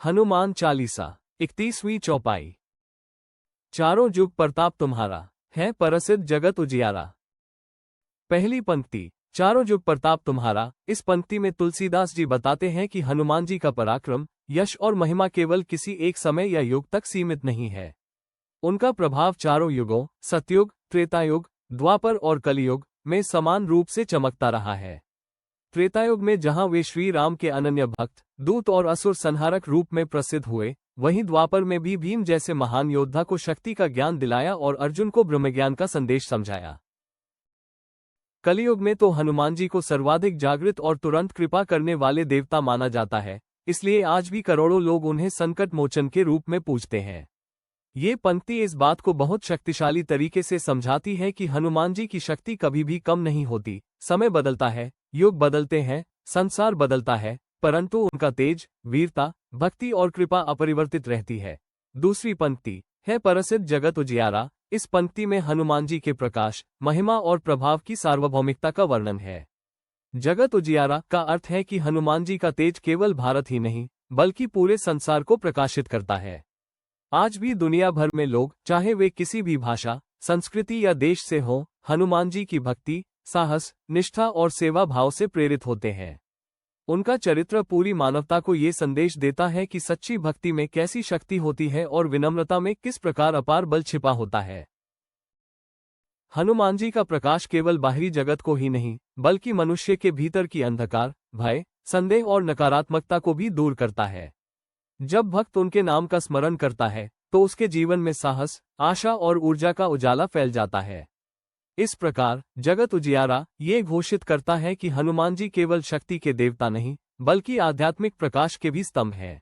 हनुमान चालीसा 31वीं चौपाई। चारों जुग प्रताप तुम्हारा, है प्रसिद्ध जगत उजियारा। पहली पंक्ति, चारों जुग प्रताप तुम्हारा। इस पंक्ति में तुलसीदास जी बताते हैं कि हनुमान जी का पराक्रम, यश और महिमा केवल किसी एक समय या युग तक सीमित नहीं है। उनका प्रभाव चारों युगों, सतयुग, त्रेतायुग, द्वापर और कलियुग में समान रूप से चमकता रहा है। त्रेतायुग में जहां वे श्री राम के अनन्य भक्त, दूत और असुर संहारक रूप में प्रसिद्ध हुए, वहीं द्वापर में भी भीम जैसे महान योद्धा को शक्ति का ज्ञान दिलाया और अर्जुन को ब्रह्मज्ञान का संदेश समझाया। कलियुग में तो हनुमान जी को सर्वाधिक जागृत और तुरंत कृपा करने वाले देवता माना जाता है, इसलिए आज भी करोड़ों लोग उन्हें संकट मोचन के रूप में पूजते हैं। ये पंक्ति इस बात को बहुत शक्तिशाली तरीके से समझाती है कि हनुमान जी की शक्ति कभी भी कम नहीं होती। समय बदलता है, युग बदलते हैं, संसार बदलता है, परंतु उनका तेज, वीरता, भक्ति और कृपा अपरिवर्तित रहती है। दूसरी पंक्ति है प्रसिद्ध जगत उजियारा। इस पंक्ति में हनुमान जी के प्रकाश, महिमा और प्रभाव की सार्वभौमिकता का वर्णन है। जगत उजियारा का अर्थ है कि हनुमान जी का तेज केवल भारत ही नहीं, बल्कि पूरे संसार को प्रकाशित करता है। आज भी दुनिया भर में लोग, चाहे वे किसी भी भाषा, संस्कृति या देश से हों, हनुमान जी की भक्ति, साहस, निष्ठा और सेवा भाव से प्रेरित होते हैं। उनका चरित्र पूरी मानवता को ये संदेश देता है कि सच्ची भक्ति में कैसी शक्ति होती है और विनम्रता में किस प्रकार अपार बल छिपा होता है। हनुमान जी का प्रकाश केवल बाहरी जगत को ही नहीं, बल्कि मनुष्य के भीतर की अंधकार, भय, संदेह और नकारात्मकता को भी दूर करता है। जब भक्त उनके नाम का स्मरण करता है, तो उसके जीवन में साहस, आशा और ऊर्जा का उजाला फैल जाता है। इस प्रकार जगत उजियारा ये घोषित करता है कि हनुमान जी केवल शक्ति के देवता नहीं, बल्कि आध्यात्मिक प्रकाश के भी स्तंभ हैं।